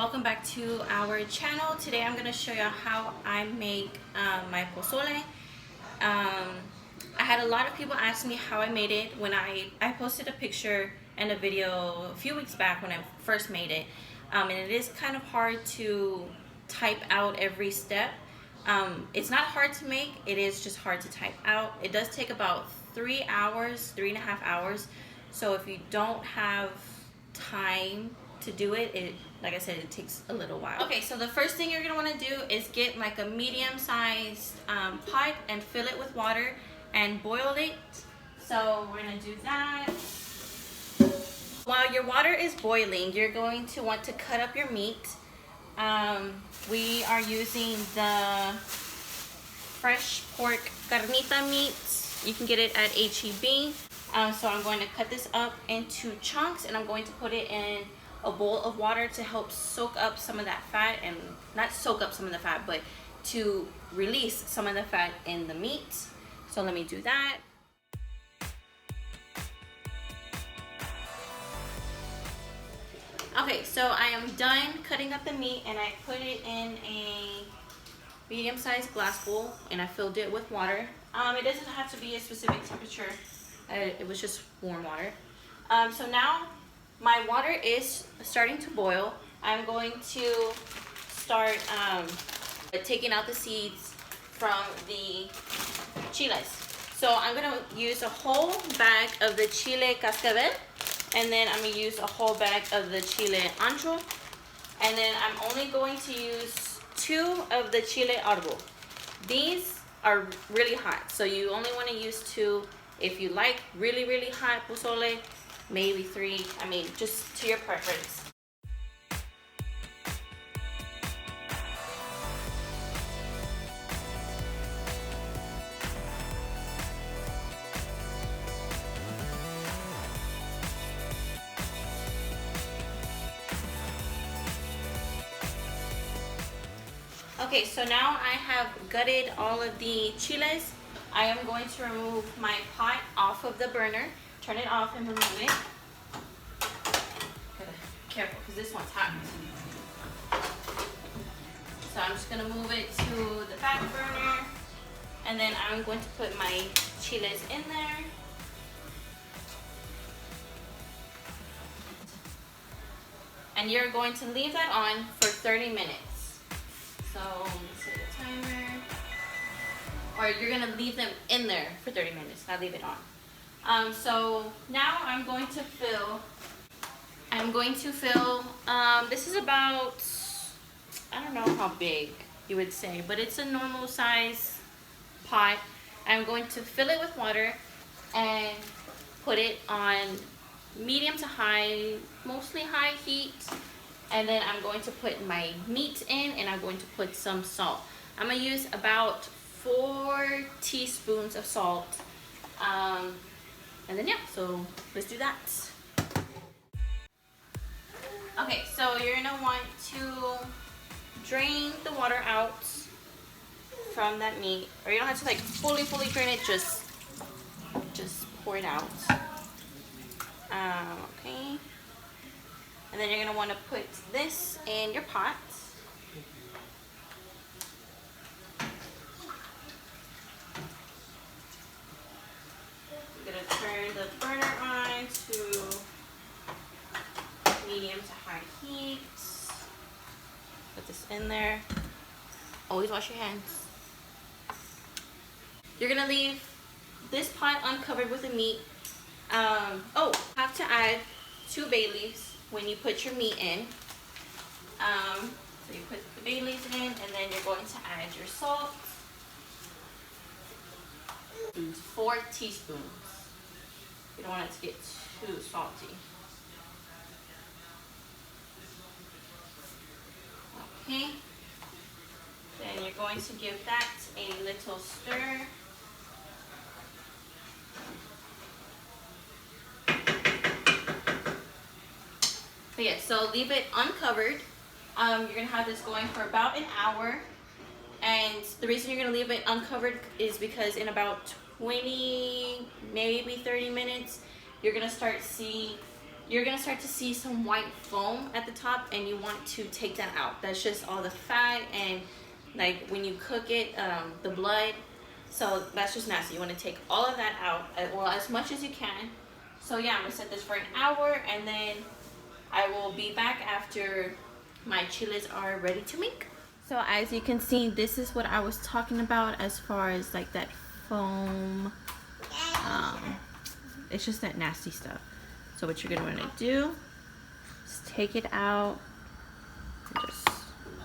welcome back to our channel. Today I'm going to show you how I make my pozole. I had a lot of people ask me how I made it when I posted a picture and a video a few weeks back when I first made it. And it is kind of hard to type out every step. It's not hard to make, it is just hard to type out. It does take about 3 hours, 3.5 hours. So if you don't have time to do it, like I said, it takes a little while. Okay, so the first thing you're gonna wanna do is get like a medium-sized pot and fill it with water and boil it. So we're gonna do that. While your water is boiling, you're going to want to cut up your meat. We are using the fresh pork carnita meat. You can get it at HEB. So I'm going to cut this up into chunks and I'm going to put it in a bowl of water to help soak up some of that fat, and not soak up some of the fat, but to release some of the fat in the meat. So let me do that. Okay, so I am done cutting up the meat and I put it in a medium-sized glass bowl and I filled it with water. It doesn't have to be a specific temperature. It was just warm water. So now my water is starting to boil. I'm going to start taking out the seeds from the chiles. So I'm gonna use a whole bag of the chile cascabel, and then I'm gonna use a whole bag of the chile ancho, and then I'm only going to use 2 of the chile árbol. These are really hot, so you only want to use 2. If you like really, really hot pozole, maybe 3. I mean, just to your preference. Okay, so now I have gutted all of the chiles. I am going to remove my pot off of the burner, turn it off and remove it. Careful, because this one's hot. So I'm just going to move it to the back burner, and then I'm going to put my chiles in there. And you're going to leave that on for 30 minutes. So let me set the timer. Or you're gonna leave them in there for 30 minutes, not leave it on. So now I'm going to fill, this is about, I don't know how big you would say, but it's a normal size pot. I'm going to fill it with water and put it on medium to high, mostly high heat. And then I'm going to put my meat in and I'm going to put some salt. I'm gonna use about 4 teaspoons of salt. And then yeah, so let's do that. Okay, so you're gonna want to drain the water out from that meat. Or you don't have to like fully drain it, just pour it out. Okay. And then you're gonna wanna put this in your pot. Turn the burner on to medium to high heat. Put this in there. Always wash your hands. You're gonna leave this pot uncovered with the meat. Have to add 2 bay leaves when you put your meat in. So you put the bay leaves in, and then you're going to add your salt. 4 teaspoons. You don't want it to get too salty. Okay. Then you're going to give that a little stir. But yeah, so leave it uncovered. You're gonna have this going for about an hour. And the reason you're gonna leave it uncovered is because in about 20, maybe 30 minutes, you're gonna start seeing you're gonna start to see some white foam at the top, and you want to take that out. That's just all the fat and like when you cook it, the blood. So that's just nasty. You want to take all of that out, well, as much as you can. So yeah, I'm gonna set this for an hour, and then I will be back after my chiles are ready to make. So as you can see, this is what I was talking about as far as like that foam. It's just that nasty stuff. So what you're gonna want to do is take it out and just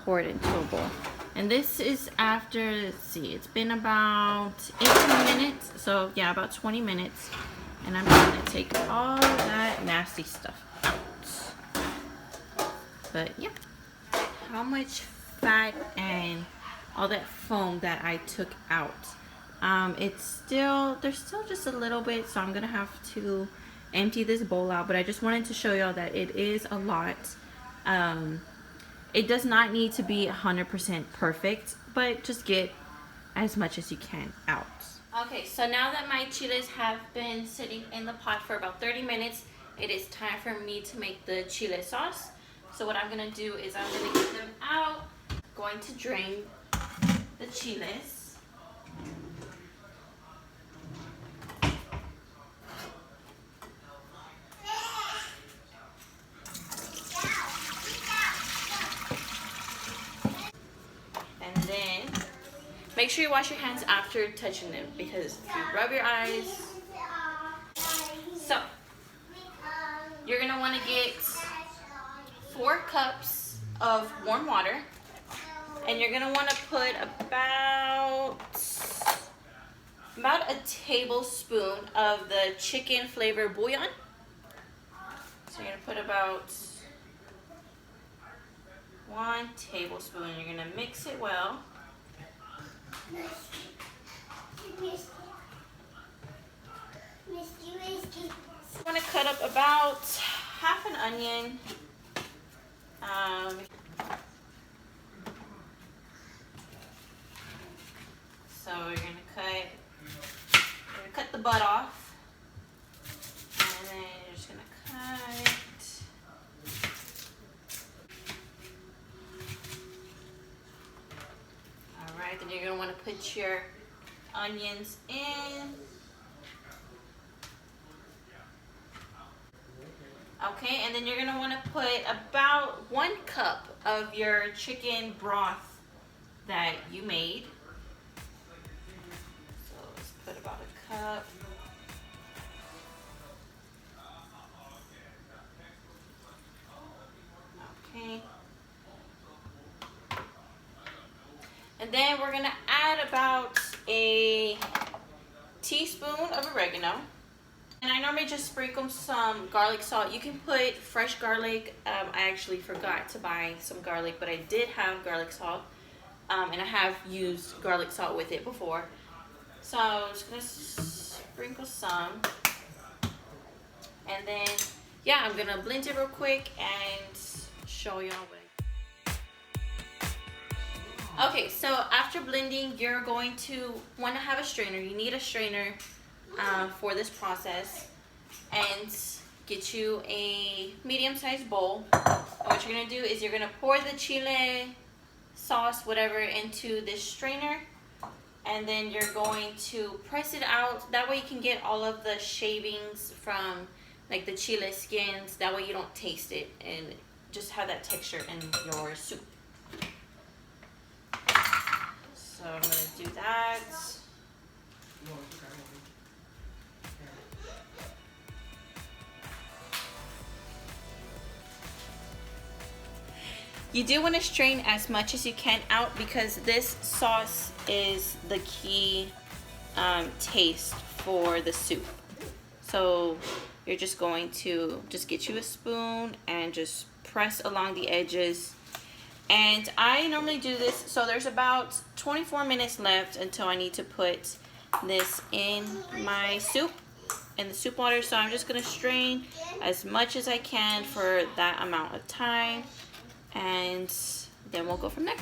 pour it into a bowl. And this is after, let's see, it's been about 18 minutes. So yeah, about 20 minutes. And I'm gonna take all that nasty stuff out. But yeah, how much fat and all that foam that I took out. There's still just a little bit, so I'm gonna have to empty this bowl out. But I just wanted to show y'all that it is a lot. It does not need to be 100% perfect, but just get as much as you can out. Okay, so now that my chiles have been sitting in the pot for about 30 minutes, it is time for me to make the chile sauce. So what I'm gonna do is I'm gonna get them out. I'm going to drain the chiles. And then make sure you wash your hands after touching them, because if you rub your eyes. So you're gonna want to get 4 cups of warm water, and you're gonna want to put about a tablespoon of the chicken flavor bouillon. So you're gonna put about 1 tablespoon. You're gonna mix it well. I'm gonna cut up about half an onion. So you're gonna cut the butt off, and then you're just gonna cut. All right, then you're gonna want to put your onions in. Okay, and then you're gonna want to put about 1 cup of your chicken broth that you made. So let's put about 1 cup. Okay. And then we're gonna add about a teaspoon of oregano. And I normally just sprinkle some garlic salt. You can put fresh garlic. I actually forgot to buy some garlic, but I did have garlic salt. And I have used garlic salt with it before. So I'm just gonna sprinkle some. And then, yeah, I'm gonna blend it real quick and show y'all what Okay, so after blending, you're going to want to have a strainer. You need a strainer for this process, and get you a medium-sized bowl. And what you're going to do is you're going to pour the chile sauce, whatever, into this strainer, and then you're going to press it out. That way you can get all of the shavings from like the chile skins. That way you don't taste it and just have that texture in your soup. So I'm going to do that. You do want to strain as much as you can out, because this sauce is the key taste for the soup. So you're just going to get you a spoon and just press along the edges. And I normally do this, so there's about 24 minutes left until I need to put this in my soup, in the soup water. So I'm just going to strain as much as I can for that amount of time, and then we'll go from there.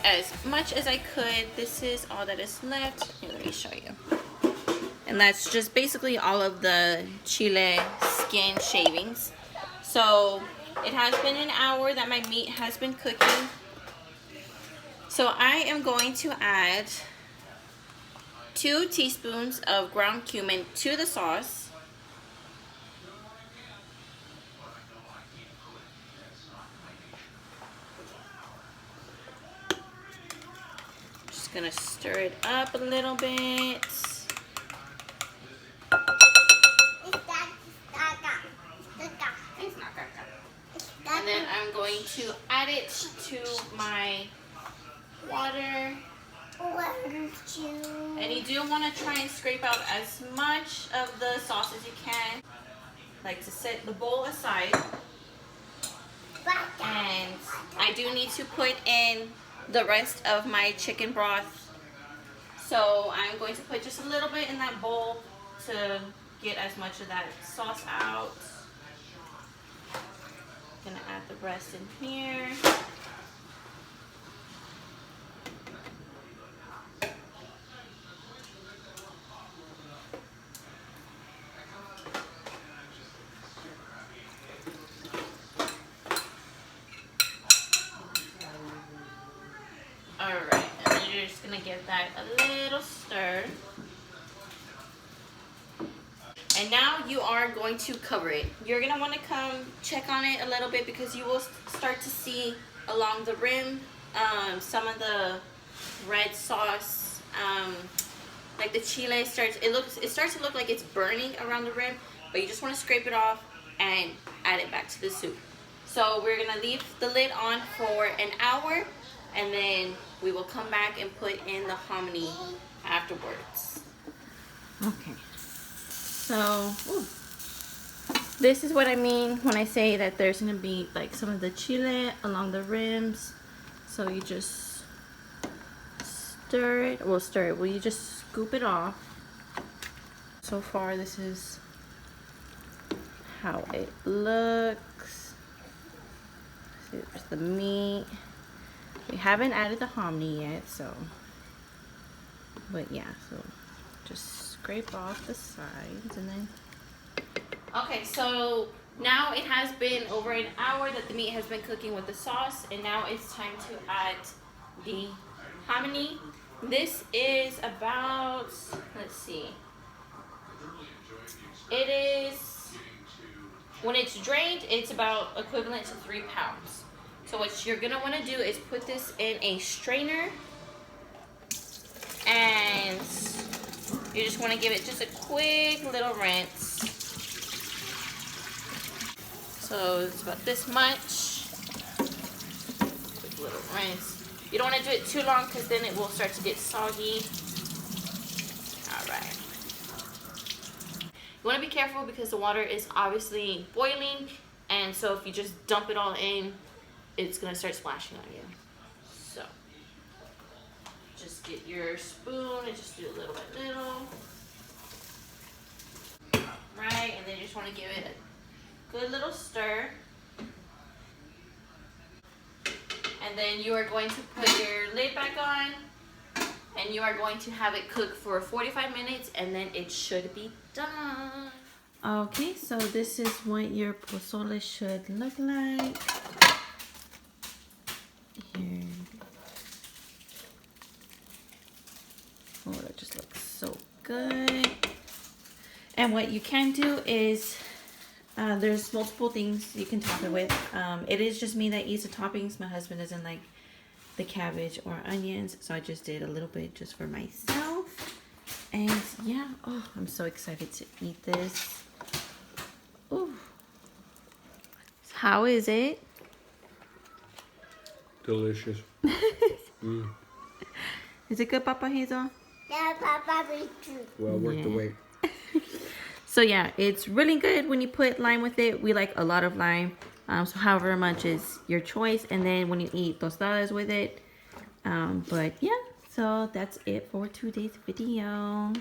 as much as I could. This is all that is left. Here, let me show you. And that's just basically all of the Chile skin shavings. So it has been an hour that my meat has been cooking. So I am going to add 2 teaspoons of ground cumin to the sauce. Just gonna stir it up a little bit. And then I'm going to add it to my water. And you do want to try and scrape out as much of the sauce as you can. Like to set the bowl aside. And I do need to put in the rest of my chicken broth. So I'm going to put just a little bit in that bowl to get as much of that sauce out. Gonna add the rest in here. Alright, and then you're just gonna give that a little stir. And now you are going to cover it. You're gonna want to come check on it a little bit because you will start to see along the rim some of the red sauce, like the chile starts to look like it's burning around the rim, but you just want to scrape it off and add it back to the soup. So we're gonna leave the lid on for an hour, and then we will come back and put in the hominy afterwards. Okay. So, this is what I mean when I say that there's going to be like some of the chile along the rims. So you just stir it. Well, you just scoop it off. So far, this is how it looks. See, there's the meat. We haven't added the hominy yet, so. But yeah, so just scrape off the sides and then. Okay, so now it has been over an hour that the meat has been cooking with the sauce, and now it's time to add the hominy. This is about, let's see, it is, when it's drained, it's about equivalent to 3 pounds. So what you're gonna wanna do is put this in a strainer, and you just want to give it just a quick little rinse. So it's about this much. Quick little rinse. You don't want to do it too long because then it will start to get soggy. Alright. You want to be careful because the water is obviously boiling, and so if you just dump it all in, it's going to start splashing on you. So just get your spoon and just do a little by little. Right, and then you just want to give it a good little stir. And then you are going to put your lid back on, and you are going to have it cook for 45 minutes, and then it should be done. Okay, so this is what your pozole should look like. Here. Oh, that just looks so good. And what you can do is, there's multiple things you can top it with. It is just me that eats the toppings. My husband doesn't like the cabbage or onions, so I just did a little bit just for myself. And yeah, oh, I'm so excited to eat this. Ooh. How is it? Delicious. Is it good, Papa Hazel? Yeah, Papa, me too. Well worth the wait. So yeah, it's really good when you put lime with it. We like a lot of lime. So however much is your choice. And then when you eat tostadas with it. But yeah, so that's it for today's video.